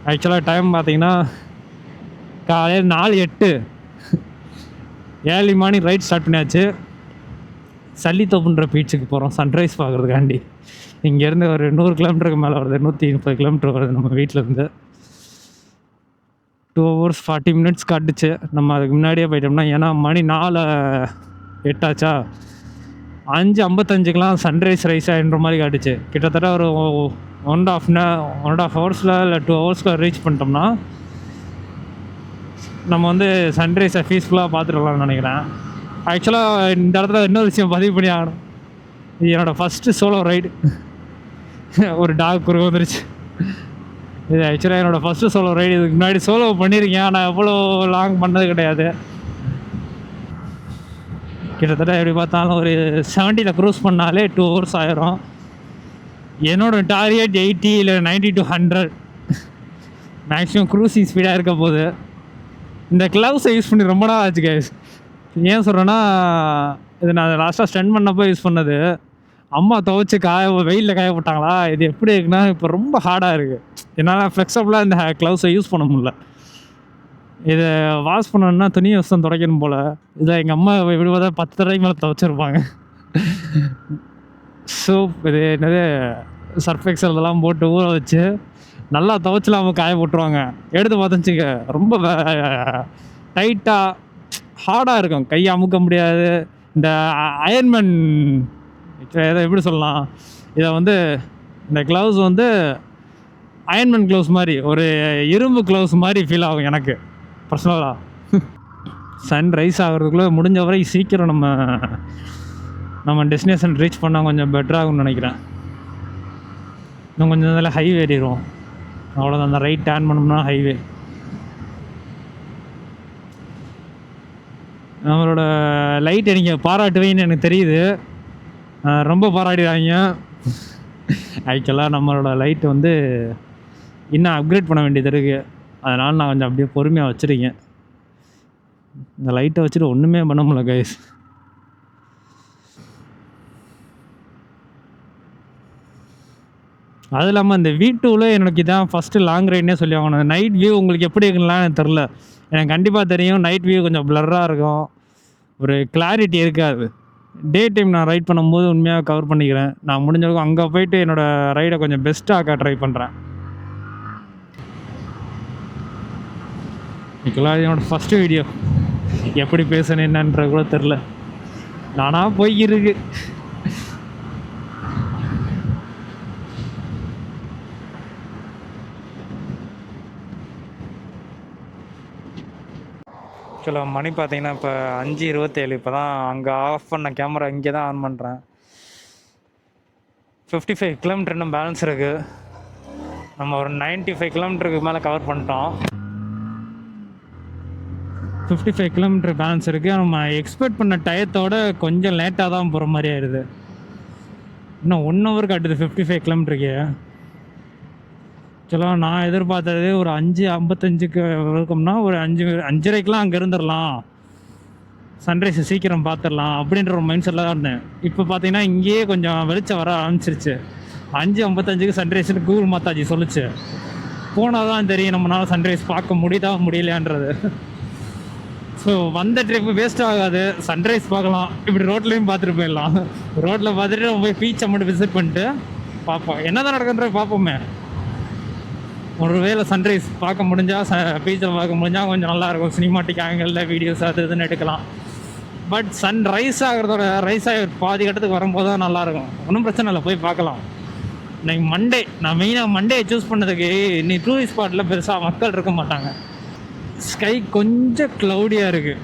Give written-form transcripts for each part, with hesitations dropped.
ஆக்சுவலாக டைம் பார்த்தீங்கன்னா காலையில் 4:08 ஏர்லி மார்னிங் ரைட் ஸ்டார்ட் பண்ணியாச்சு. சல்லித்தோப்புன்ற பீச்சுக்கு போகிறோம் சன்ரைஸ் பார்க்குறதுக்காண்டி. இங்கேருந்து ஒரு 100 கிலோமீட்டருக்கு மேலே வருது, 130 கிலோமீட்டர் வருது நம்ம வீட்டிலேருந்து. 2 hours 40 minutes காட்டுச்சு. நம்ம அதுக்கு முன்னாடியே போயிட்டோம்னா, ஏன்னா மணி 4:08 ஆச்சா, 5:55க்கெலாம் சன்ரைஸ் ரைஸ் ஆகின்ற மாதிரி காட்டுச்சு. கிட்டத்தட்ட ஒரு 1.5 ஹவர்ஸில் இல்லை 2 ஹவர்ஸில் ரீச் பண்ணிட்டோம்னா நம்ம வந்து சன்ரைஸை பீஸ்ஃபுல்லாக பார்த்துடலாம்னு நினைக்கிறேன். ஆக்சுவலாக இந்த இடத்துல இன்னொரு விஷயம் பதிவு பண்ணி ஆகணும். இது என்னோடய ஃபஸ்ட்டு சோலோ ரைடு. ஒரு டாக் குறுக்க வந்துருச்சு. இது ஆக்சுவலாக என்னோடய ஃபஸ்ட்டு சோலோ ரைடு. இதுக்கு முன்னாடி சோலோ பண்ணியிருக்கேன், ஆனால் எவ்வளோ லாங் பண்ணது கிடையாது. கிட்டத்தட்ட எப்படி பார்த்தாலும் ஒரு 70ல் க்ரூஸ் பண்ணாலே 2 hours ஆயிரும். என்னோடய டார்கெட் 80 இல்லை 90 to 100 மேக்ஸிமம் க்ரூசிங் ஸ்பீடாக இருக்க போகுது. இந்த க்ளவுஸை யூஸ் பண்ணி ரொம்ப நாள் ஆச்சு கைஸ். ஏன் சொல்கிறேன்னா, இது நான் லாஸ்ட்டாக ஸ்டெண்ட் பண்ணப்போ யூஸ் பண்ணது. அம்மா துவைச்சி வெயிலில் காய போட்டாங்களா. இது எப்படி இருக்குன்னா இப்போ ரொம்ப ஹார்டாக இருக்குது. என்னால் ஃப்ளெக்ஸபிளாக இந்த க்ளவுஸை யூஸ் பண்ண முடியல. இதை வாஷ் பண்ணணுன்னா துணி வசம் துடைக்கணும் போல். இதை எங்கள் அம்மா எப்படி பார்த்தா 10 தடவைக்கு மேலே துவைச்சிருப்பாங்க. சோப் இது என்னது சர்ஃபெக்சல் இதெல்லாம் போட்டு ஊற வச்சு நல்லா துவைச்சலாம் அவங்க காய போட்டுருவாங்க. எடுத்து பார்த்துச்சுக்க ரொம்ப டைட்டாக ஹார்டாக இருக்கும், கையை அமுக்க முடியாது. இந்த அயன்மேன் இதை எப்படி சொல்லலாம், இதை வந்து இந்த க்ளவுஸ் வந்து அயன்மேன் க்ளவுஸ் மாதிரி, ஒரு இரும்பு க்ளவுஸ் மாதிரி ஃபீல் ஆகும் எனக்கு பர்சனலாக. சன் ரைஸ் ஆகிறதுக்குள்ளே முடிஞ்ச வரை சீக்கிரம் நம்ம டெஸ்டினேஷன் ரீச் பண்ணால் கொஞ்சம் பெட்டராகும்னு நினைக்கிறேன். இன்னும் கொஞ்சம் இதில் ஹைவே ஏறிடுவோம், அவ்வளோதான். அந்த ரைட் டேர்ன் பண்ணோம்னா ஹைவே. நம்மளோட லைட்டை நீங்கள் பாராட்டுவீங்கன்னு எனக்கு தெரியுது, ரொம்ப பாராட்டிடுறாங்க. ஆக்சுவலாக நம்மளோட லைட்டு வந்து இன்னும் அப்கிரேட் பண்ண வேண்டியது இருக்குது. அதனால் நான் கொஞ்சம் அப்படியே பொறுமையாக வச்சுருக்கேன். இந்த லைட்டை வச்சுட்டு ஒன்றுமே பண்ண முடியல கைஸ். அது இல்லாமல் இந்த வீட்டுவில் எனக்கு இதான் ஃபஸ்ட்டு லாங் ரைட்னே சொல்லி ஆகணும். நைட் வியூ உங்களுக்கு எப்படி இருக்குன்னு எனக்கு தெரில. எனக்கு கண்டிப்பாக தெரியும், நைட் வியூ கொஞ்சம் ப்ளர்ராக இருக்கும், ஒரு கிளாரிட்டி இருக்காது. டே டைம் நான் ரைட் பண்ணும்போது உண்மையாக கவர் பண்ணிக்கிறேன். நான் முடிஞ்சளவுக்கு அங்கே போய்ட்டு என்னோடய ரைடை கொஞ்சம் பெஸ்ட்டாக ட்ரை பண்ணுறேன். ஆக்சுவலாக என்னோடய ஃபஸ்ட்டு வீடியோ எப்படி பேசணும் என்னன்ற கூட தெரில, நானாக போய்கிருக்கு. ஆக்சுவலாக மணி பார்த்தீங்கன்னா இப்போ 5:27. இப்போ தான் அங்கே ஆஃப் பண்ண கேமரா இங்கே தான் ஆன் பண்ணுறேன். 55 கிலோமீட்டர் இன்னும் பேலன்ஸ் இருக்குது. நம்ம ஒரு 95 கிலோமீட்டருக்கு மேலே கவர் பண்ணிட்டோம். 55 கிலோமீட்டர் பேலன்ஸ் இருக்குது. நம்ம எக்ஸ்பெக்ட் பண்ண டயத்தோட கொஞ்சம் லேட்டாக தான் போகிற மாதிரி ஆயிடுது. இன்னும் 1 hour காட்டுது 55 கிலோமீட்டருக்கு. ஆக்சுவலாக நான் எதிர்பார்த்தது ஒரு 5:55க்கு இருக்கோம்னா ஒரு 5:30க்கெலாம் அங்கே இருந்துடலாம், சன்ரைஸை சீக்கிரம் பார்த்துடலாம் அப்படின்ற ஒரு மைண்ட் செட்டில் தான் இருந்தேன். இப்போ பார்த்தீங்கன்னா இங்கேயே கொஞ்சம் வெளிச்சம் வர ஆரம்பிச்சிருச்சு. 5:55க்கு சன்ரைஸ்னு கூகுள் மாத்தாஜி சொல்லிச்சு. போனால் தான் தெரியும் நம்மளால் சன்ரைஸ் பார்க்க முடியுதா முடியலையான்றது. ஸோ வந்த ட்ரிப்பு வேஸ்ட் ஆகாது, சன்ரைஸ் பார்க்கலாம். இப்படி ரோட்லேயும் பார்த்துட்டு போயிடலாம். ரோட்டில் பார்த்துட்டு நம்ம போய் பீச்சை மட்டும் விசிட் பண்ணிட்டு பார்ப்போம், என்ன தான் நடக்குன்ற பார்ப்போமே. ஒரு வேளை சன்ரைஸ் பார்க்க முடிஞ்சால், பீச்சில் பார்க்க முடிஞ்சால் கொஞ்சம் நல்லாயிருக்கும். சினிமாட்டிக் ஆங்கிளில் வீடியோஸ் அது இதுன்னு எடுக்கலாம். பட் சன் ரைஸ் ஆகிறதோட ரைஸ் ஆகி பாதி கட்டத்துக்கு வரும்போது தான் நல்லாயிருக்கும். ஒன்றும் பிரச்சனை இல்லை, போய் பார்க்கலாம். இன்னைக்கு மண்டே, நான் மெயினாக மண்டே சூஸ் பண்ணதுக்கு இன்னைக்கு டூரிஸ்ட் ஸ்பாட்டில் பெருசாக மக்கள் இருக்க மாட்டாங்க. ஸ்கை கொஞ்சம் க்ளவுடியாக இருக்குது.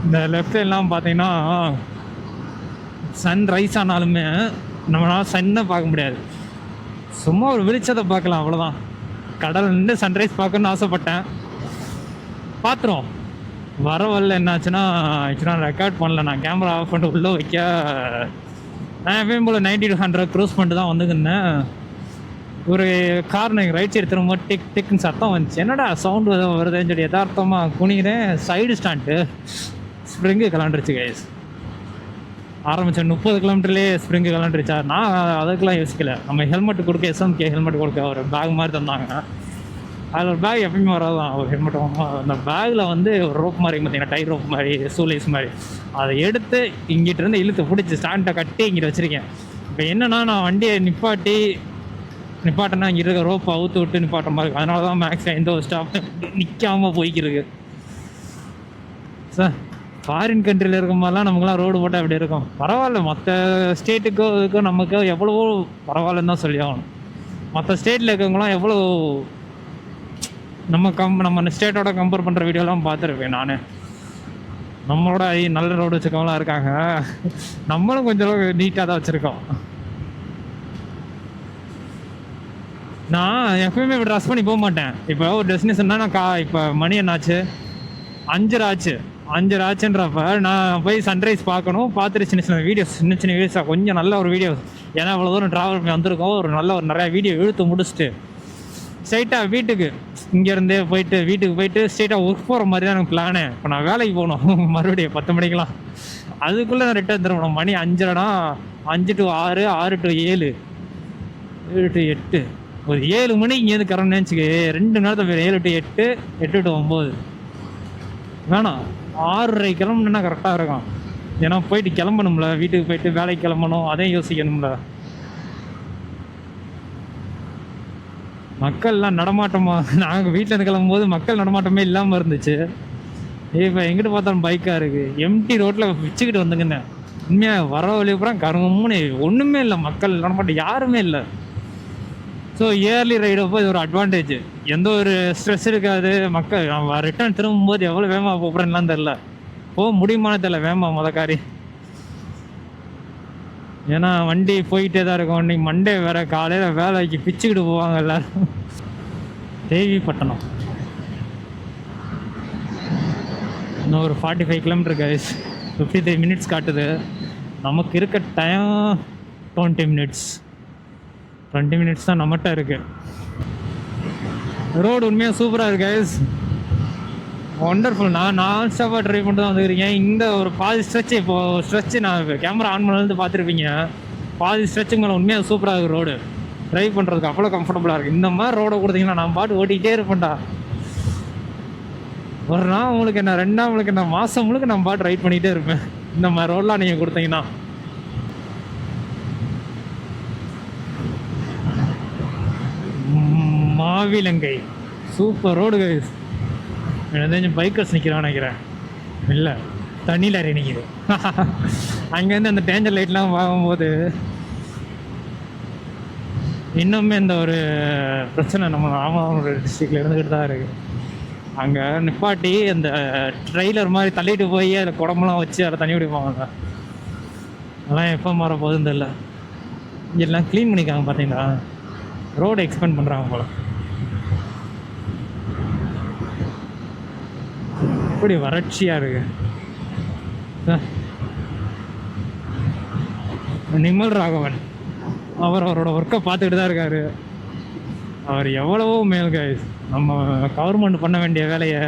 இந்த லெஃப்ட் எல்லாம் பார்த்தீங்கன்னா சன் ரைஸ் ஆனாலுமே நம்மளால் சன்னை பார்க்க முடியாது, சும்மா ஒரு வெளிச்சத்தை பார்க்கலாம், அவ்வளோதான். கடல் நின்று சன்ரைஸ் பார்க்கணுன்னு ஆசைப்பட்டேன், பார்த்துருவோம். வர வரல என்னாச்சுன்னா, ஆக்சுவலாக ரெக்கார்ட் பண்ணல, நான் கேமரா ஆஃப் பண்ணிட்டு உள்ளே வைக்க நான் எப்பயும் போல் 90 to 100 க்ரூஸ் பண்ணிட்டு தான் வந்துருந்தேன். ஒரு கார் நீங்கள் ரைட் சைடு திரும்ப டிக் டிக்னு சத்தம் வந்துச்சு. என்னடா சவுண்டு வருதுன்னு சொல்லி யதார்த்தமாக குனிகிறேன், சைடு ஸ்டாண்டு ஸ்ப்ரிங்கு கலண்டுருச்சு கைஸ். ஆரம்பித்தேன் 30 கிலோமீட்டர்லேயே ஸ்ப்ரிங்கு கலண்டுருச்சா. நான் அதுக்கெலாம் யோசிக்கல. நம்ம ஹெல்மெட் கொடுக்க, SMK ஹெல்மெட் கொடுக்க ஒரு பேக் மாதிரி தந்தாங்க. அதில் ஒரு பேக் எப்பயுமே வராதான், ஒரு ஹெல்மெட் வாங்கணும். அந்த பேக்கில் வந்து ஒரு ரோப் மாதிரி பார்த்தீங்கன்னா, டை ரோப் மாதிரி, ஷூலேஸ் மாதிரி, அதை எடுத்து இங்கிட்டிருந்து இழுத்து பிடிச்சி ஸ்டாண்டை கட்டி இங்கிட்ட வச்சுருக்கேன். இப்போ என்னென்னா, நான் வண்டியை நிப்பாட்டினா இங்கே இருக்க ரோப்பை அவுத்து விட்டு நிப்பாட்டுற மாதிரி இருக்கும். அதனால தான் மேக்ஸிமம் எந்த ஒரு ஸ்டாப் நிற்காமல் போய்க்கிருக்கு சார். ஃபாரின் கண்ட்ரியில் இருக்கும் போதெல்லாம் நமக்குலாம் ரோடு போட்டால் எப்படி இருக்கும்? பரவாயில்ல, மற்ற ஸ்டேட்டுக்கோ இதுக்கோ நமக்கோ எவ்வளவோ பரவாயில்லன்னு தான் சொல்லி ஆகணும். மற்ற ஸ்டேட்டில் இருக்கவங்களாம் எவ்வளோ நம்ம ஸ்டேட்டோட கம்பேர் பண்ணுற வீடியோலாம் பார்த்துருப்பேன் நான். நம்மளோட நல்ல ரோடு வச்சுருக்கவங்களாம் இருக்காங்க, நம்மளும் கொஞ்சம் நீட்டாக தான் வச்சுருக்கோம். நான் எப்பவுமே இப்படி ட்ரெஸ் பண்ணி போக மாட்டேன். இப்போ ஒரு டெஸ்டினேஷன்னா நான் இப்போ மணி என்னாச்சு, 5 ஆச்சுன்றப்ப நான் போய் சன்ரைஸ் பார்க்கணும். பார்த்துட்டு சின்ன சின்ன வீடியோஸாக கொஞ்சம் நல்ல ஒரு வீடியோ, ஏன்னா அவ்வளோ தூரம் ட்ராவல் பண்ணி வந்திருக்கோம், ஒரு நிறையா வீடியோ இழுத்து முடிச்சுட்டு ஸ்ட்ரைட்டாக இங்கேருந்தே வீட்டுக்கு போயிட்டு ஸ்ட்ரைட்டாக ஒர்க் போகிற மாதிரி தான் எனக்கு பிளானு. இப்போ நான் வேலைக்கு போகணும் மறுபடியும் 10 மணிக்கெலாம். அதுக்குள்ளே நான் ரிட்டர்ன் திரும்பணும். மணி 5:30, 5 to 6, 6 to 7, 7 to 8, ஒரு 7 மணிக்கு இங்கேருந்து கிளம்புனேன்னு வச்சுக்க, 2 நேரத்தில் போய் 7 to 8, 8 to 9 வேணாம், 6:30 கிளம்புனா கரெக்டாக இருக்கும். ஏன்னா போயிட்டு கிளம்பணும்ல, வீட்டுக்கு போயிட்டு வேலைக்கு கிளம்பணும், அதையும் யோசிக்கணும்ல. மக்கள்லாம் நடமாட்டமாக, நாங்கள் வீட்டிலேருந்து கிளம்பும்போது மக்கள் நடமாட்டமே இல்லாமல் இருந்துச்சு. இப்போ எங்கிட்ட பார்த்தாலும் பைக்காக இருக்குது, எம்டி ரோட்டில் வச்சுக்கிட்டு வந்துங்கண்ணே. உண்மையாக வர வழி அப்புறம் கருங்கம்னு ஒன்றுமே இல்லை, மக்கள் நடமாட்டம் யாருமே இல்லை. ஸோ இயர்லி ரைடப்போ இது ஒரு அட்வான்டேஜ், எந்த ஒரு ஸ்ட்ரெஸ் இருக்காது. மக்கள் ரிட்டர்ன் திரும்பும்போது எவ்வளோ வேகமாக போகிறேன்லாம் தெரில, போக முடியுமானு தெரில வேகமாக முதக்காரி. ஏன்னா வண்டி போயிட்டே தான் இருக்கும். இன்றைக்கி மண்டே வேறு, காலையில் வேலைக்கு பிச்சுக்கிட்டு போவாங்க எல்லோரும். தேவிப்பட்டினம் இன்னும் ஒரு 45 கிலோமீட்டர் கைஸ், 53 மினிட்ஸ் காட்டுது. நமக்கு இருக்க டைம் 20 மினிட்ஸ். 20 மினிட்ஸ் தான் நம்மகிட்ட இருக்குது. ரோடு உண்மையாக சூப்பராக இருக்குது கைஸ், ஒண்டர்ஃபுல். நான் ஸ்டாப்பாக ட்ரைவ் பண்ணிட்டு தான் வந்துருக்கேன். இந்த ஒரு பாதி ஸ்ட்ரெச்சு நான் கேமரா ஆன் பண்ணலேருந்து பார்த்துருப்பீங்க. பாதி ஸ்ட்ரெச்சுக்கு மேலே உண்மையாக சூப்பராக இருக்குது ரோடு. ட்ரைவ் பண்ணுறதுக்கு அவ்வளோ கம்ஃபர்டபுளாக இருக்குது. இந்த மாதிரி ரோடை கொடுத்தீங்கன்னா நான் பாட்டு ஓட்டிகிட்டே இருப்பேன்டா. ஒரு நாள் உங்களுக்கு என்ன, 2 நாள் உங்களுக்கு என்ன, மாதம் முழுக்க நான் பாட்டு ரைட் பண்ணிகிட்டே இருப்பேன் இந்த மாதிரி ரோடெலாம் நீங்கள் கொடுத்தீங்கன்னா. மாவிலங்கை சூப்பர் ரோடு கைஸ். எனக்கு தெரிஞ்சு பைக்கர்ஸ் நிற்கிறான்னு நினைக்கிறேன், இல்லை தண்ணியில் அறி நிற்கிது. அங்கேருந்து அந்த டேஞ்சர் லைட்லாம் பார்க்கும்போது இன்னுமே இந்த ஒரு பிரச்சனை நம்ம ராமநாதபுரம் டிஸ்ட்ரிக்டில் இருந்துக்கிட்டு தான் இருக்குது. அங்கே நிப்பாட்டி அந்த ட்ரெய்லர் மாதிரி தள்ளிட்டு போய் அதில் குடம்பெல்லாம் வச்சு அதை தண்ணி குடிப்பாங்க. அதெல்லாம் எப்போ மாற போகுதுன்னு தெரியல. எல்லாம் க்ளீன் பண்ணிக்காங்க பார்த்தீங்களா, ரோடு எக்ஸ்பெண்ட் பண்ணுறாங்க போல். இப்படி வறட்சியாக இருக்கு. நிமல் ராகவன் அவரோட ஒர்க்கை பார்த்துக்கிட்டு தான் இருக்கார். அவர் எவ்வளவோ மேல் கைஸ், நம்ம கவர்மெண்ட் பண்ண வேண்டிய வேலையை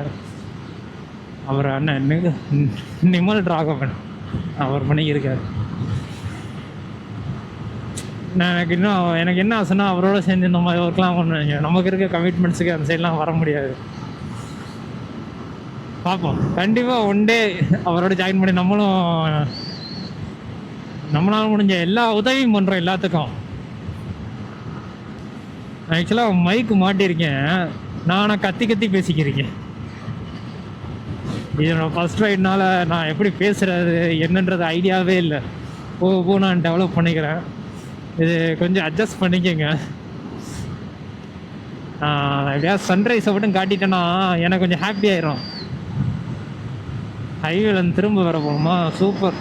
அவர் அண்ணன் நிமல் ராகவன் அவர் பண்ணிக்கிருக்கார். எனக்கு என்ன ஆசைன்னா அவரோட சேர்ந்து இந்த மாதிரி ஒர்க்லாம் பண்ணுவீங்க. நமக்கு இருக்க கமிட்மெண்ட்ஸுக்கு அந்த சைட்லாம் வர முடியாது. பார்ப்போம், கண்டிப்பாக ஒன் டே அவரோட ஜாயின் பண்ணி நம்மளால் முடிஞ்ச எல்லா உதவியும் பண்ணுறோம் எல்லாத்துக்கும். ஆக்சுவலாக மைக்கு மாட்டியிருக்கேன், நான் கத்தி பேசிக்கிருக்கேன். இதோட ஃபஸ்ட் ரைட்னால நான் எப்படி பேசுகிறது என்னன்றது ஐடியாவே இல்லை. போக நான் டெவலப் பண்ணிக்கிறேன். இது கொஞ்சம் அட்ஜஸ்ட் பண்ணிக்கோங்க. எப்படியாவது சன்ரைஸை மட்டும் காட்டிட்டேன்னா எனக்கு கொஞ்சம் ஹாப்பி ஆயிரும். ஹைவேலேருந்து திரும்ப வர போகணுமா, சூப்பர்.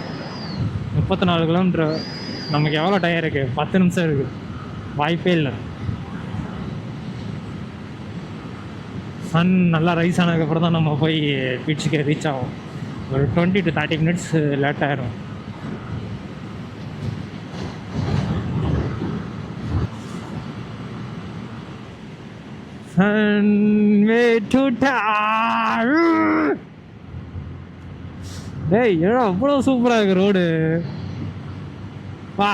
34 கிலோமீட்டர், நமக்கு எவ்வளோ டைம் இருக்குது, 10 நிமிஷம் இருக்குது, வாய்ப்பே இல்லை. சன் நல்லா ரைஸ் ஆனதுக்கப்புறம் தான் நம்ம போய் பீச்சுக்கு ரீச் ஆகும். ஒரு 20 to 30 மினிட்ஸ் லேட் ஆகிரும். டேய் ஏடா அவ்வளோ சூப்பராக இருக்கு ரோடு. வா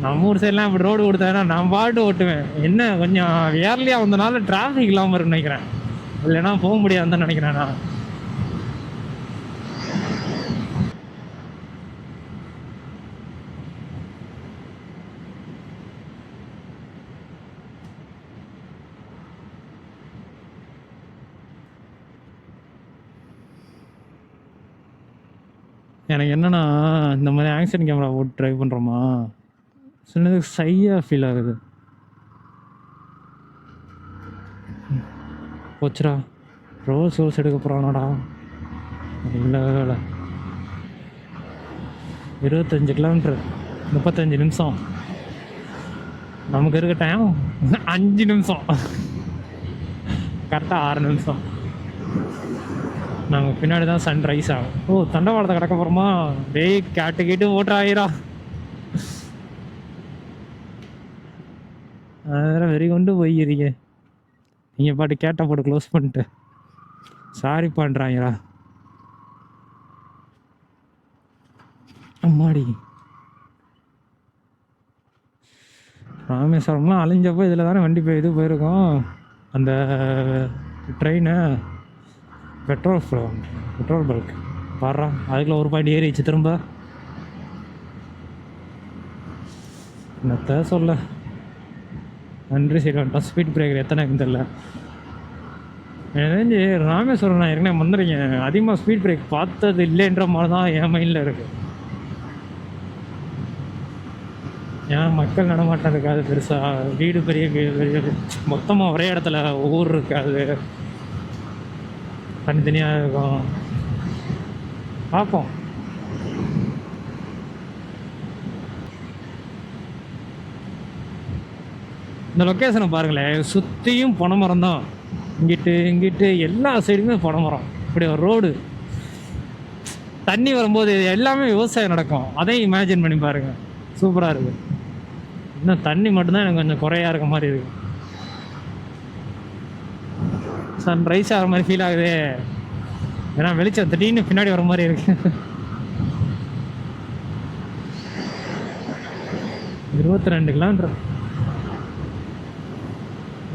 நம்ம ஊர் சைட்லாம் இப்படி ரோடு கொடுத்தாங்கன்னா நான் பாட்டு ஓட்டுவேன். என்ன கொஞ்சம் ஏர்லியாக வந்தனால டிராஃபிக் இல்லாமல் இருக்குன்னு நினைக்கிறேன். இல்லைன்னா போக முடியாதுன்னு தான் நினைக்கிறேன் நான். எனக்கு என்னன்னா, இந்த மாதிரி ஆக்ஷன் கேமரா போட்டு ட்ரைவ் பண்ணுறோமா, சின்னதுக்கு சையாக ஃபீல் ஆகுது. போச்சுடா, ரோல்ஸ் எடுக்க போகிறானடா. இல்லை இல்லை, 25 கிலோமீட்டர் 35 நிமிஷம். நமக்கு இருக்க டைம் 5 நிமிஷம், கரெக்டாக 6 நிமிஷம். நாங்கள் பின்னாடி தான் சன்ரைஸ் ஆகும். ஓ, தண்டவாளத்தை கிடக்க போகிறோமா? டேய் கேட்டு ஓட்டுறாயிரா. அதெல்லாம் வெறி கொண்டு போயிருக்கே. நீங்கள் பாட்டு கேட்ட போட்டு க்ளோஸ் பண்ணிட்டு சாரி பண்ணுறாங்கடா. அம்மாடி, ராமேஸ்வரம்லாம் அழிஞ்சப்போ இதில் தானே வண்டி போய் இது போயிருக்கோம். அந்த ட்ரெயினு பெட்ரோல் பல்க் பாடுறா, அதுக்குள்ள ஒரு பாயிண்ட் ஏறிச்சு. திரும்ப என்னத்த சொல்ல, நன்றி செய்வேன். ஸ்பீட் பிரேக்கர் எத்தனைக்குன்னு தெரில. எனக்கு தெரிஞ்சு ராமேஸ்வரம் நான் ஏற்கனவே வந்துருக்கேன், அதிகமாக ஸ்பீட் பிரேக் பார்த்தது இல்லைன்ற மாதிரி தான் என் மைண்டில் இருக்குது. ஏன் மக்கள் நடமாட்டம் இருக்காது பெருசாக, வீடு பெரிய பெரிய மொத்தமாக ஒரே இடத்துல ஊர் இருக்காது, தனித்தனியாக இருக்கும். பார்ப்போம். இந்த லொக்கேஷனை பாருங்களேன், சுற்றியும் பனை மரம் தான். இங்கிட்டு எல்லா சைடுமே பனை மரம். இப்படி ஒரு ரோடு, தண்ணி வரும்போது எல்லாமே விவசாயம் நடக்கும். அதையும் இமேஜின் பண்ணி பாருங்கள், சூப்பராக இருக்குது. இன்னும் தண்ணி மட்டும்தான் எனக்கு கொஞ்சம் குறையா இருக்க மாதிரி இருக்குது. சன்ரைஸ் ஆகிற மாதிரி ஃபீல் ஆகுது, ஏன்னா வெளிச்சம் திடீர்னு பின்னாடி வர மாதிரி இருக்கு. 22 கிலோமீட்டர்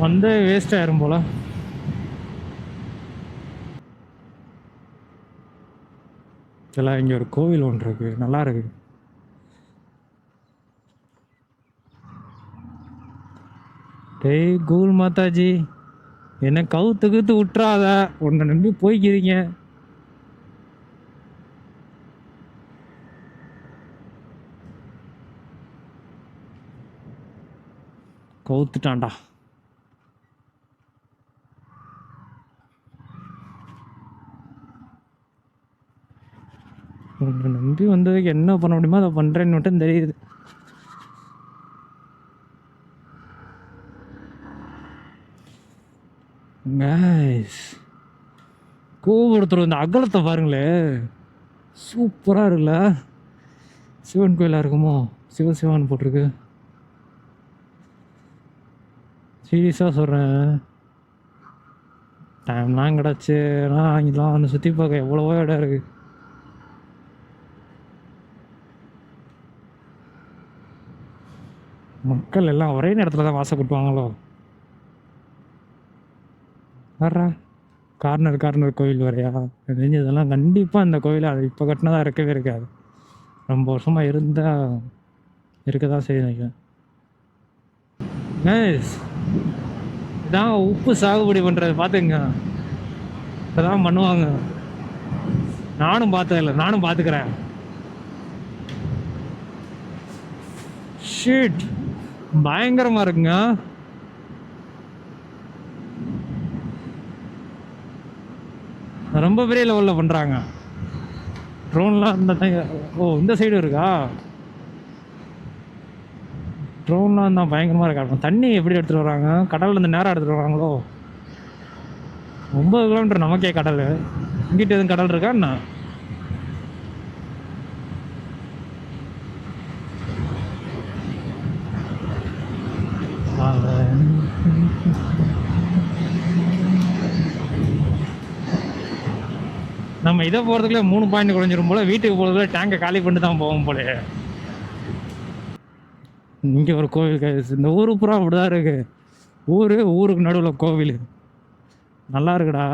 வந்து வேஸ்ட் ஆயிரும் போல. இதெல்லாம் இங்கே ஒரு கோவில் ஒன்று இருக்கு, நல்லா இருக்கு. டேய் கூல் மாதாஜி, என்ன கவுத்து விட்டுறாத, உன்னை நம்பி போய்க்கிறீங்க. கவுத்துட்டான்டா. உன்னை நம்பி வந்ததுக்கு என்ன பண்ண முடியுமோ அதை பண்ணுறேன்னு மட்டும் தெரியுது. கோபுரத்தில் இந்த அகலத்தை பாருங்களே, சூப்பராக இருக்குல்ல. சிவன் கோயிலாக இருக்குமோ, சிவசிவான்னு போட்டிருக்கு. சீரியஸாக சொல்கிறேன், டைம்லாம் கிடச்சுன்னா அங்கெல்லாம் வந்து சுற்றி பார்க்க எவ்வளவோ இடம் இருக்குது. மக்கள் எல்லாம் ஒரே நேரத்தில் தான் வாசல் கூட்டுவாங்களோ. வர்றா, கார்னர் கோயில் வரையா தெரிஞ்சு. இதெல்லாம் கண்டிப்பாக அந்த கோயில் அது இப்போ கட்டினதாக இருக்கவே இருக்காது, ரொம்ப வருஷமாக இருந்தால் இருக்க தான் செய்ய. இதான் உப்பு சாகுபடி பண்ணுறது பார்த்துங்க, இப்போதான் பண்ணுவாங்க. நானும் பார்த்ததில்லை, நானும் பார்த்துக்கிறேன். ஷீட் பயங்கரமாக இருக்குங்க. ரொம்ப பெரிய லெவலில் பண்ணுறாங்க. ட்ரோன்லாம் இந்த சைடு இருக்கா? ட்ரோன்லாம் தான் பயங்கரமாக இருக்கா. தண்ணி எப்படி எடுத்துகிட்டு வராங்க? கடல்லேருந்து நேராக எடுத்துகிட்டு வராங்களோ. 9 கிலோமீட்டர் நமக்கே கடல். இங்கிட்ட எதுவும் கடல் இருக்கா என்ன? நம்ம இதை போகிறதுக்குள்ளே 3 பாயிண்ட் குறைஞ்சிரும் போல. வீட்டுக்கு போகிறதுக்குள்ள டேங்கை காலி பண்ணிட்டு தான் போவோம் போல. இங்கே ஒரு கோவில் guys. இந்த ஊரு பூரா அப்படிதான் இருக்கு. ஊருக்கு நடுவில் கோவில். நல்லா இருக்குடா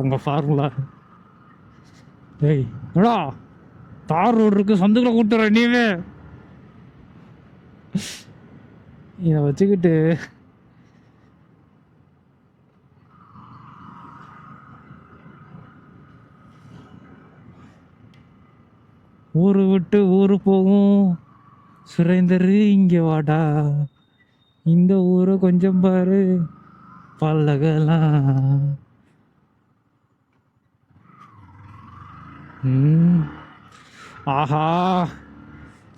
உங்கள் ஃபார்முலா. டேய் என்னடா தார் ரோடு இருக்கு, சந்துக்குள்ள கூட்டுற நீவே இதை வச்சுக்கிட்டு ஊரு விட்டு ஊரு போகும் சுரேந்தர் இங்கே வாடா, இந்த ஊரை கொஞ்சம் பாரு பல்லகலாம். ஆஹா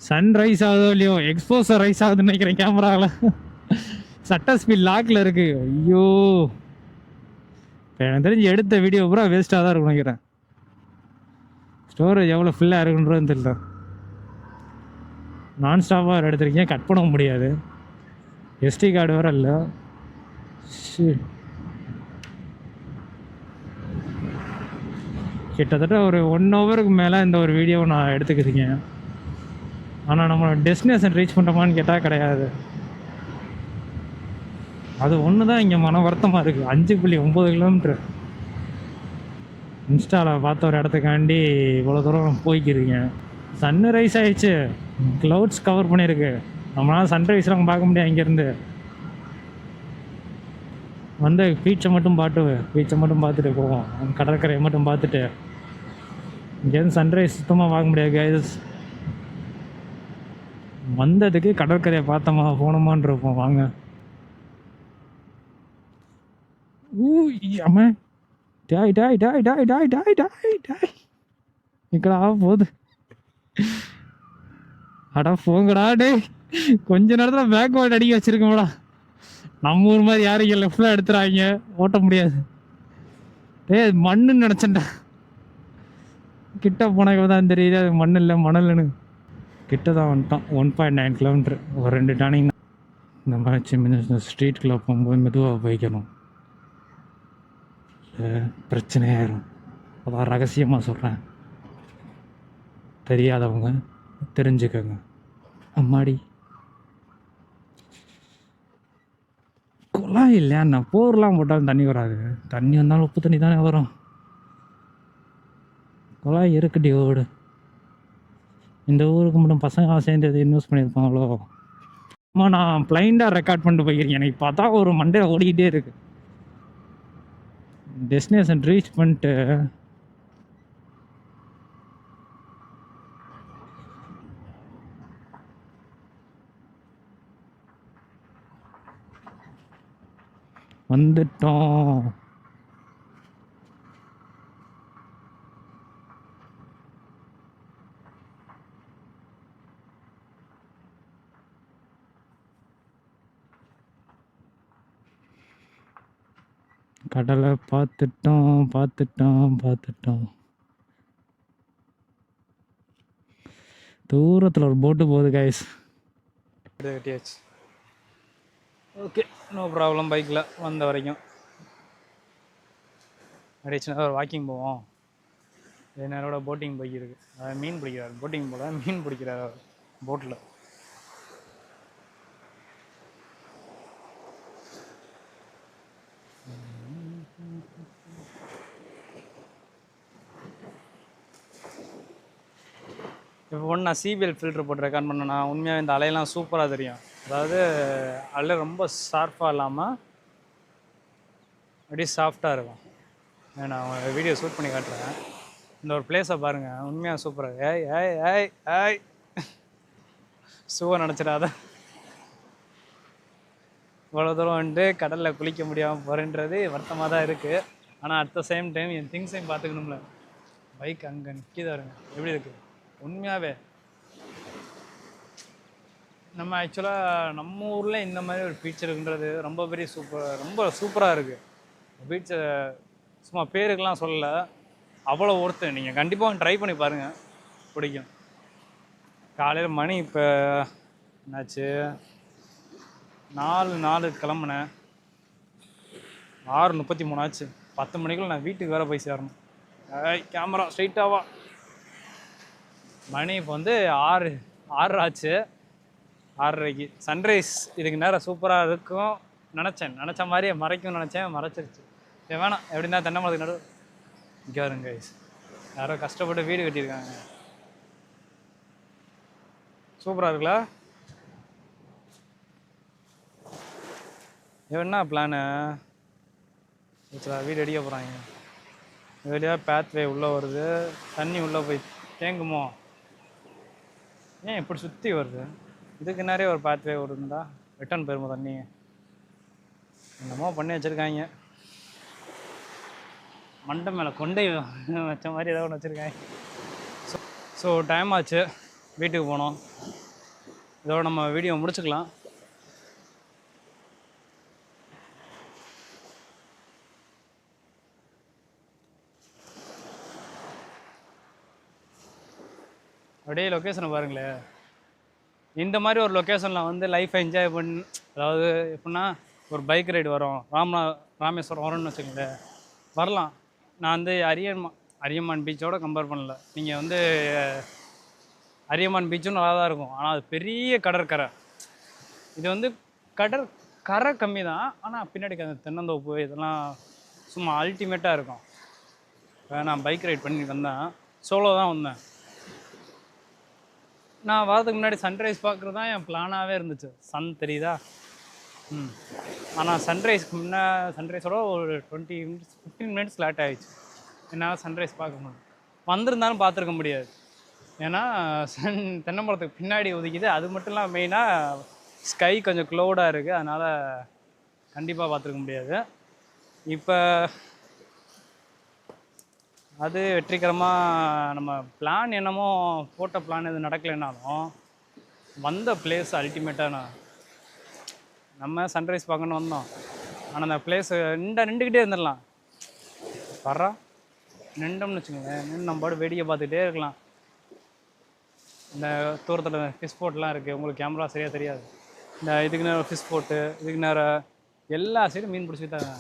சன்ரைஸ் ஆகுதோ இல்லையோ, எக்ஸ்போசர் ரைஸ் ஆகுதுன்னு நினைக்கிறேன் கேமராவில். சட்டர் ஸ்பீட் லாக்கில் இருக்கு. ஐயோ எனக்கு தெரிஞ்சு எடுத்த வீடியோ பூரா வேஸ்ட்டாக தான் இருக்கும் நினைக்கிறேன். ஸ்டோரேஜ் எவ்வளோ ஃபுல்லாக இருக்குன்றது தெரியல. நான் ஸ்டாப்பாக எடுத்திருக்கேன், கட் பண்ண முடியாது. எஸ்டி கார்டு வேறு இல்லை. கிட்டத்தட்ட ஒரு 1 ஹவருக்கு மேலே இந்த ஒரு வீடியோவை நான் எடுத்துக்கிறீங்க. ஆனால் நம்ம டெஸ்டினேஷன் ரீச் பண்ணுறோமான்னு கேட்டால் கிடையாது. அது ஒன்று தான் இங்கே மன வருத்தமாக இருக்குது. 5.9 கிலோமீட்ரு இன்ஸ்டாவில் பார்த்த ஒரு இடத்துக்காண்டி இவ்வளோ தூரம் போய்க்கிறீங்க. சன்ரைஸ் ஆகிடுச்சு, க்ளவுட்ஸ் கவர் பண்ணியிருக்கு. நம்மளால் சன்ரைஸ்லாம் பார்க்க முடியாது. இங்கேருந்து வந்து பீச்சை மட்டும் பார்த்துட்டு போவோம். கடற்கரையை மட்டும் பார்த்துட்டு இங்கேருந்து சன்ரைஸ் சுத்தமாக பார்க்க முடியாது கைஸ். வந்ததுக்கு கடற்கரையை பார்த்தோமா போனோமான் இருப்போம். வாங்க. அம்மா டாய் டாய் டாய் டாய் டாய் டாய் டாய் டாய் இக்கடா போகுது. அடா போங்கடா டே, கொஞ்ச நேரத்தில் பேக் வார்டு அடிக்க வச்சிருக்கோம்டா. நம்ம ஊர் மாதிரி யாரும் இங்கே லெஃப்டில் எடுத்துறாங்க, ஓட்ட முடியாது. மண்ணுன்னு நினச்சேன்டா, கிட்ட போனக்கு தான் தெரியுது அது மண் இல்லை மணல்னு. கிட்ட தான் வந்துட்டோம். 1.9 கிலோமீட்ரு, ஒரு 2 டர்னிங். இந்த மாதிரி சின்ன ஸ்ட்ரீட்குள்ளே போகும்போது மெதுவாக போய்க்கணும், பிரச்சனையாயிரும். அதான் ரகசியமாக சொல்கிறேன், தெரியாதவங்க தெரிஞ்சுக்கோங்க. அம்மாடி குழாய் இல்லையா, போர்லாம் போட்டாலும் தண்ணி வராது. தண்ணி வந்தாலும் உப்பு தண்ணி தானே வரும். குழாய் இருக்குடி ஓடு. இந்த ஊருக்கு மட்டும் பசங்க சேர்ந்து இன்வெஸ்ட் பண்ணியிருப்பாங்களோ. அம்மா நான் பிளைண்டாக ரெக்கார்ட் பண்ணிட்டு போய்க்கிறேன். எனக்கு பார்த்தா ஒரு மண்டையில் ஓடிக்கிட்டே இருக்கு. டெஸ்டினேஷன் ரீச் பண்ணிட்டு வந்துட்டோம். கடலை பார்த்துட்டோம். தூரத்தில் ஒரு போட்டு போகுது கைஸ். கட்டியாச்சு. Okay, no problem. பைக்கில் வந்த வரைக்கும் அப்படியே சின்ன ஒரு வாக்கிங் போவோம். நேரோட போட்டிங் போய்க்கிருக்கு. மீன் பிடிக்கிறார். போட்டிங் போல மீன் பிடிக்கிறார் போட்டில். இப்போ ஒன்று நான் சிபிஎல் ஃபில்ட்ரு போட்டு ரெக்கார்ட் பண்ணேன்னா உண்மையாக இந்த அலையெல்லாம் சூப்பராக தெரியும். அதாவது அலை ரொம்ப ஷார்ப்பாக இல்லாமல் அப்படியே சாஃப்டாக இருக்கும். நான் வீடியோ ஷூட் பண்ணி காட்டுறேன். இந்த ஒரு பிளேஸை பாருங்கள், உண்மையாக சூப்பராக. ஏய் சுவை நினச்சிடாத. இவ்வளோ தூரம் வந்துட்டு கடலில் குளிக்க முடியாமல் போகிறேன்றது வருத்தமாக தான் இருக்குது. ஆனால் அட் த சேம் டைம் என் திங்ஸையும் பார்த்துக்கணும்ல. பைக் அங்கே நிற்கிதான் இருங்க, எப்படி இருக்குது உண்மையாகவே. நம்ம ஆக்சுவலாக நம்ம ஊரில் இந்த மாதிரி ஒரு பீச் இருக்குன்றது ரொம்ப பெரிய ரொம்ப சூப்பராக இருக்குது. பீச்சை சும்மா பேருக்கெலாம் சொல்லலை, அவ்வளோ ஒர்த்து. நீங்கள் கண்டிப்பாக ட்ரை பண்ணி பாருங்கள், பிடிக்கும். காலையில் மணி இப்போ என்னாச்சு 4 கிளம்புனேன், 6:33 ஆச்சு. 10 மணிக்குள்ள நான் வீட்டுக்கு வேறு போய் சேரணும். கேமரா ஸ்ட்ரைட்டாவா. மணி இப்போ வந்து 6 ஆச்சு. 6:30க்கு சன்ரைஸ். இதுக்கு நேரம் சூப்பராக இருக்கும் நினச்ச மாதிரியே மறைக்கும் நினச்சேன், மறைச்சிருச்சு. சரி வேணாம், எப்படின்னா தென்னை மரத்துக்கு நடு இங்கே வருங்க கைஸ். யாரோ கஷ்டப்பட்டு வீடு கட்டியிருக்காங்க. சூப்பராக இருக்குல்ல? என்ன பிளானு? வீடு அடிக்க போகிறாங்க. வெளியாக பேத்வே உள்ளே வருது, தண்ணி உள்ளே போய் தேங்குமோ? ஏன் இப்படி சுற்றி வருது? இதுக்கு நிறைய ஒரு பேத்வே இருந்தா ரிட்டர்ன் போயிருமோ தண்ணி? என்னமோ பண்ணி வச்சுருக்காங்க. மண்டை மேலே கொண்டை வச்ச மாதிரி ஏதோ ஒன்று வச்சுருக்காங்க. ஸோ டைம் ஆச்சு, வீட்டுக்கு போனோம். இதோட நம்ம வீடியோ முடிச்சுக்கலாம். அப்படியே லொக்கேஷனை பாருங்களேன். இந்த மாதிரி ஒரு லொக்கேஷனில் வந்து லைஃப்பை என்ஜாய் பண்ணி, அதாவது எப்படின்னா ஒரு பைக் ரைடு வரும், ராமேஸ்வரம் வரோம்னு வச்சுக்கோங்களேன், வரலாம். நான் வந்து அரியமான் பீச்சோட கம்பேர் பண்ணல. நீங்கள் வந்து அரியமான் பீச்சும் நல்லா தான் இருக்கும், ஆனால் அது பெரிய கடற்கரை. இது வந்து கரை கம்மி தான், ஆனால் பின்னாடி அந்த தென்னந்தோப்பு இதெல்லாம் சும்மா அல்டிமேட்டாக இருக்கும். இப்போ நான் பைக் ரைட் பண்ணி வந்தேன், சோலோ தான் வந்தேன். நான் வரதுக்கு முன்னாடி சன்ரைஸ் பார்க்குறது தான் என் பிளானாகவே இருந்துச்சு. சன் தெரியுதா? ஆனால் சன்ரைஸோட ஒரு 15 மினிட்ஸ் லேட் ஆகிடுச்சு. என்னால் சன்ரைஸ் பார்க்க முடியும். வந்திருந்தாலும் பார்த்துருக்க முடியாது. ஏன்னா தென்னை மரத்துக்கு பின்னாடி ஒதுக்கிது. அது மட்டும் இல்லாமல் மெயினாக ஸ்கை கொஞ்சம் க்ளௌடாக இருக்குது, அதனால் கண்டிப்பாக பார்த்துருக்க முடியாது. இப்போ அது வெற்றிகரமாக நம்ம பிளான் என்னமோ போட்ட பிளான் எதுவும் நடக்கலைன்னாலும் வந்த பிளேஸ் அல்டிமேட்டாக. நம்ம சன்ரைஸ் பார்க்கணுன்னு வந்தோம், ஆனால் அந்த பிளேஸு நின்றுக்கிட்டே இருந்துடலாம். வர்றா நின்றோம்னு வச்சுக்கோங்களேன், நின்று நம்ம பாடு வேடிக்கை பார்த்துக்கிட்டே இருக்கலாம். இந்த தூரத்தில் ஃபிஷ் போட்லாம் இருக்குது, உங்களுக்கு கேமரா சரியாக தெரியாது. இந்த இதுக்கு நேரம் ஃபிஷ் போட்டு, இதுக்கு நேரம் எல்லா சைடும் மீன் பிடிச்சி தான்.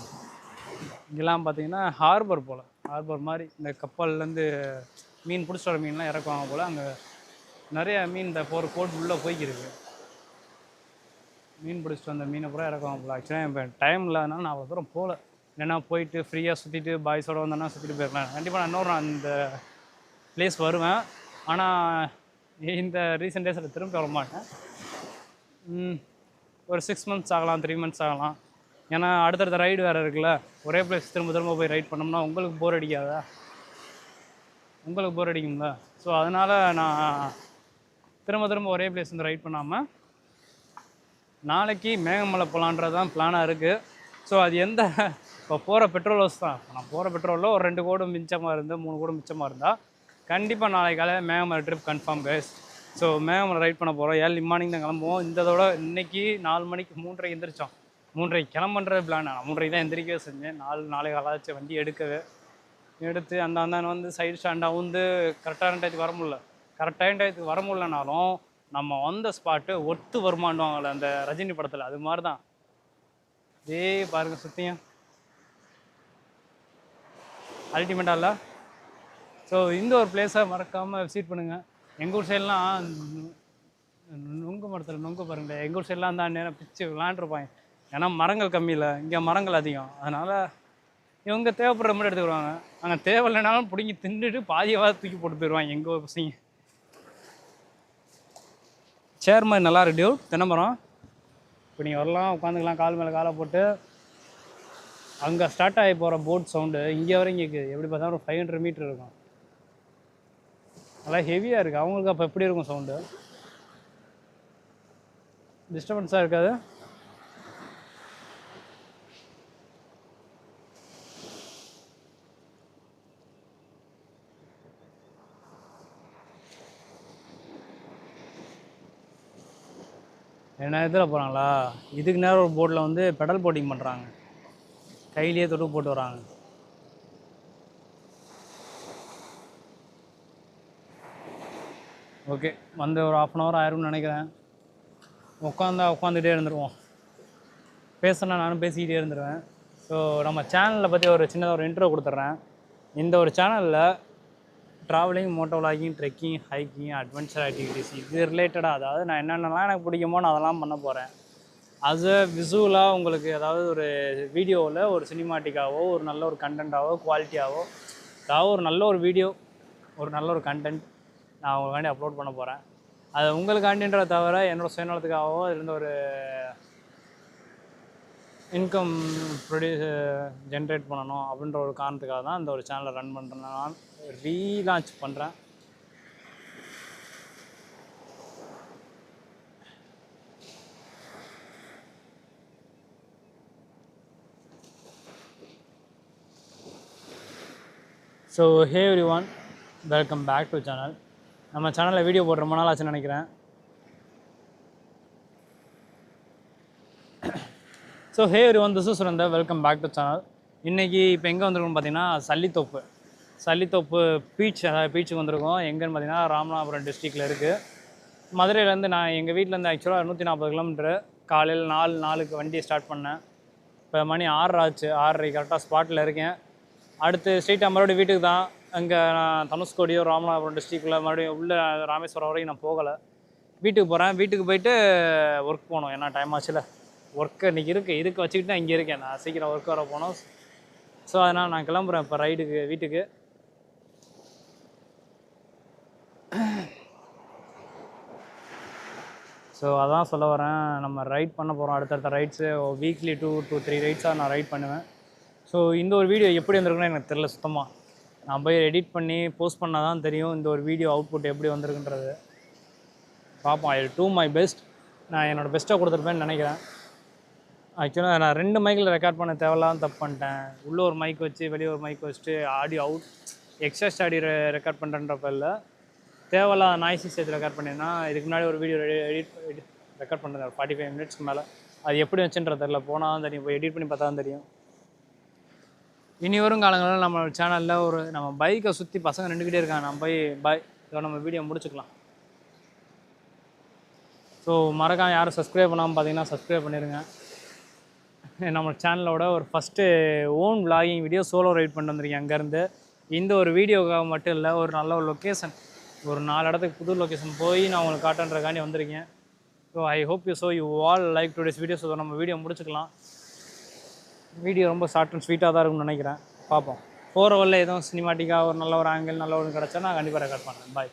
இங்கெல்லாம் பார்த்தீங்கன்னா ஹார்பர் போல், ஹார்பர் மாதிரி இந்த கப்பல்லேருந்து மீன் பிடிச்சிட்டு வர மீன்லாம் இறக்குவாங்க போல். அங்கே நிறைய மீன் இந்த போகிற போட் உள்ளே போய்க்கிருக்கு. மீன் பிடிச்சிட்டு வந்த மீனை பூரா இறக்குவாங்க போல். ஆக்சுவலாக இப்போ டைம் இல்லாதனால நான் அவ்வளோ தூரம் போகல. ஏன்னா போயிட்டு ஃப்ரீயாக சுற்றிட்டு பாய்ஸோடு வந்தோன்னா சுற்றிட்டு போயிருக்கலாம். கண்டிப்பாக நான் இன்னொரு அந்த பிளேஸ் வருவேன், ஆனால் இந்த ரீசெண்ட் டேஸில் திரும்ப வர மாட்டேன். ஒரு 6 மந்த்ஸ் ஆகலாம், 3 மந்த்ஸ் ஆகலாம். ஏன்னா அடுத்தடுத்த ரைடு வேறு இருக்குல்ல. ஒரே பிளேஸ் திரும்ப போய் ரைட் பண்ணோம்னா உங்களுக்கு போர் அடிக்காதா? உங்களுக்கு போர் அடிக்கும்ல. ஸோ அதனால் நான் திரும்ப ஒரே பிளேஸ் வந்து ரைட் பண்ணாமல் நாளைக்கு மேகமலை போகலான்றது தான் பிளானாக இருக்குது. ஸோ அது இப்போ போகிற பெட்ரோல் ஹவுஸ் தான். நான் போகிற பெட்ரோலில் ஒரு 2 கோடு மிச்சமாக இருந்து 3 கோடு மிச்சமாக இருந்தால் கண்டிப்பாக நாளைக்கு காலையில் Meghamalai trip confirm guys. So Meghamalai ride பண்ண போகிறோம். ஏர்லி மார்னிங் தான் கிளம்புவோம். இதோட இன்றைக்கி 4 மணிக்கு 3:30 எந்திரிச்சோம். 3:30 கிளம்புன்றது பிளான். நான் 3:30 தான் எந்திரிக்கவே செஞ்சேன். 4 காலாச்சு வண்டி எடுத்து அந்த வந்து சைடு ஸ்டாண்டாக வந்து கரெக்டான டயத்துக்கு வர முடியல. கரெக்டான டயத்துக்கு வர முடியலனாலும் நம்ம வந்த ஸ்பாட்டு ஒத்து வருமானுவாங்கள்ல அந்த ரஜினி படத்தில், அது மாதிரி தான். பாருங்கள் சுற்றியும் அல்டிமேட்டாக இல்லை? ஸோ இந்த ஒரு பிளேஸை மறக்காமல் விசிட் பண்ணுங்கள். எங்கள் ஊர் சைட்லாம் நுங்கு மரத்தில் நுங்கு பாருங்களேன். எங்கள் ஊர் சைட்லாம் தான் நேரம் பிச்சு விளாண்டுருப்பாங்க. ஏன்னா மரங்கள் கம்மி இல்லை, இங்கே மரங்கள் அதிகம். அதனால் இவங்க தேவைப்படுற மாதிரி எடுத்துக்கிடுவாங்க. அங்கே தேவையில்லைனாலும் பிடிங்கி தின்னுட்டு பாதியாவது தூக்கி போட்டு போயிடுவாங்க எங்கள் ஊர் பசங்க. சேர் மாதிரி நல்லா இருக்கு டியூட், தென்னை மரம். இப்போ நீங்கள் வரலாம், உட்காந்துக்கலாம், கால் மேலே காலை போட்டு. அங்கே ஸ்டார்ட் ஆகி போகிற போட் சவுண்டு இங்கே வரைக்கும் கேட்குது. எப்படி பார்த்தா ஒரு 500 மீட்டர் இருக்கும். நல்லா ஹெவியாக இருக்குது. அவங்களுக்கு அப்போ எப்படி இருக்கும் சவுண்டு? டிஸ்டர்பன்ஸாக இருக்காது? என்ன இதில் போகிறாங்களா? இதுக்கு நேரம் ஒரு போட்டில் வந்து பெடல் போட்டிங் பண்ணுறாங்க, கையிலேயே தொட்டு போட்டு வராங்க. ஓகே, வந்து ஒரு 1/2 hour ஆயிரும்னு நினைக்கிறேன். உட்காந்துகிட்டே இருந்துருவோம். பேசுனா நானும் பேசிக்கிட்டே இருந்துருவேன். ஸோ நம்ம சேனலை பற்றி ஒரு சின்னதாக ஒரு இன்ட்ரோ கொடுத்துட்றேன். இந்த ஒரு சேனலில் travelling, moto vlogging, trekking, hiking, adventure activities இது ரிலேட்டடாக, அதாவது நான் என்னென்னலாம் எனக்கு பிடிக்குமோ நான் அதெல்லாம் பண்ண போகிறேன். அது விசுவலாக உங்களுக்கு ஏதாவது ஒரு வீடியோவில் ஒரு சினிமாட்டிக்காவோ ஒரு நல்ல ஒரு கண்டென்ட்டாவோ குவாலிட்டியாவோ ஏதாவது ஒரு நல்ல ஒரு வீடியோ ஒரு நல்ல ஒரு கண்டென்ட் நான் உங்களுக்காண்டி அப்லோட் பண்ண போகிறேன். அது உங்களுக்காண்டின்றத தவிர என்னோடய சுயநலத்துக்காகவோ இதுலேருந்து ஒரு இன்கம் ஜென்ரேட் பண்ணணும் அப்படின்ற ஒரு காரணத்துக்காக தான் இந்த ஒரு சேனலை ரன் பண்ணுறேன். நான் ரீலான்ச் பண்ணுறேன். So hey everyone, welcome back to channel. நம்ம சேனலில் வீடியோ போடுற ரொம்ப நாள் ஆச்சுன்னு நினைக்கிறேன். So hey everyone, this is Surender, welcome back to channel. இன்றைக்கி இப்போ எங்கே வந்திருக்கோம்னு பார்த்தீங்கன்னா சல்லித்தோப்பு பீச், அதாவது பீச்சுக்கு வந்திருக்கோம். எங்கேன்னு பார்த்தீங்கன்னா ராமநாதபுரம் டிஸ்ட்ரிக்டில் இருக்குது. மதுரையிலேருந்து நான் எங்கள் வீட்டிலேருந்து ஆக்சுவலாக 140 கிலோமீட்டரு. காலையில் 4:04 வண்டியை ஸ்டார்ட் பண்ணேன். இப்போ மணி 6 ஆச்சு. 6:30 கரெக்டாக ஸ்பாட்டில் இருக்கேன். அடுத்து ஸ்ட்ரெயிட்டாக மறுபடியும் வீட்டுக்கு தான். அங்கே நான் தனுஷ்கோடியோ ராமநாதபுரம் டிஸ்ட்ரிக்டில் மறுபடியும் உள்ளே ராமேஸ்வரம் வரைக்கும் நான் போகலை. வீட்டுக்கு போகிறேன். வீட்டுக்கு போயிட்டு ஒர்க் போகணும். ஏன்னா டைம் ஆச்சுல. ஒர்க்கு இன்றைக்கி இருக்குது. இதுக்கு வச்சுக்கிட்டு நான் இங்கே இருக்கேன். நான் சீக்கிரம் ஒர்க் வர போனோம். ஸோ அதனால் நான் கிளம்புறேன் இப்போ வீட்டுக்கு. ஸோ அதான் சொல்ல வரேன். நம்ம ரைட் பண்ண போகிறோம். அடுத்தடுத்த ரைட்ஸு வீக்லி 2 to 3 ரைட்ஸாக நான் ரைட் பண்ணுவேன். ஸோ இந்த ஒரு வீடியோ எப்படி வந்திருக்குன்னு எனக்கு தெரியல சுத்தமாக. நான் போய் எடிட் பண்ணி போஸ்ட் பண்ணால் தான் தெரியும் இந்த ஒரு வீடியோ அவுட்புட் எப்படி வந்திருக்குன்றது. பார்ப்போம். ஐ டூ மை பெஸ்ட். நான் என்னோடய பெஸ்ட்டாக கொடுத்துருப்பேன்னு நினைக்கிறேன். ஆக்சுவலாக நான் 2 மைக்கில் ரெக்கார்ட் பண்ண தேவையில்லாம் தப்பு பண்ணிட்டேன். உள்ளே ஒரு மைக் வச்சு வெளியே ஒரு மைக் வச்சுட்டு ஆடியோ எக்ஸஸ்ட் ஆடியோ ரெக்கார்ட் பண்ணுறன்றப்ப இல்லை, தேவையில்லாத நாய்ஸஸ் சேர்த்து ரெக்கார்ட் பண்ணியிருந்தேன். இதுக்கு முன்னாடி ஒரு வீடியோ ரெக்கார்ட் பண்ணுறேன் 45 மினிட்ஸ்க்கு மேலே. அது எப்படி வச்சுன்றது தெரியல. போனால் தான் தெரியும். இப்போ எடிட் பண்ணி பார்த்தா தான் தெரியும். இனி வரும் காலங்களில் நம்ம சேனலில் நம்ம பைக்கை சுற்றி பசங்க நின்றுக்கிட்டே இருக்காங்க. நம்ம போய் இதோ நம்ம வீடியோ முடிச்சுக்கலாம். ஸோ மறக்காம யாரும் சப்ஸ்கிரைப் பண்ணாமல் பார்த்தீங்கன்னா சப்ஸ்கிரைப் பண்ணிடுங்க. நம்ம சேனலோட ஒரு first own vlogging video solo right பண்ணிட்டு வந்திருக்கேன். அங்கேருந்து இந்த ஒரு வீடியோக்காக மட்டும் இல்லை, ஒரு நல்ல ஒரு லொக்கேஷன், ஒரு 4 இடத்துக்கு புது லொக்கேஷன் போய் நான் உங்களுக்கு காட்டுன்றக்காண்டி வந்திருக்கேன். So I hope you all like today's video. So நம்ம வீடியோ முடிச்சுக்கலாம். வீடியோ ரொம்ப ஷார்ட் அண்ட் ஸ்வீட்டாக தான் இருக்கும்னு நினைக்கிறேன். பார்ப்போம். போகிற வழியில் எதுவும் சினிமாட்டிக்காக ஒரு நல்ல ஒரு ஆங்கிள் நல்ல ஒரு கிடச்சா நான் கண்டிப்பாக ரெக்கார்ட் பண்ணுறேன். பாய்.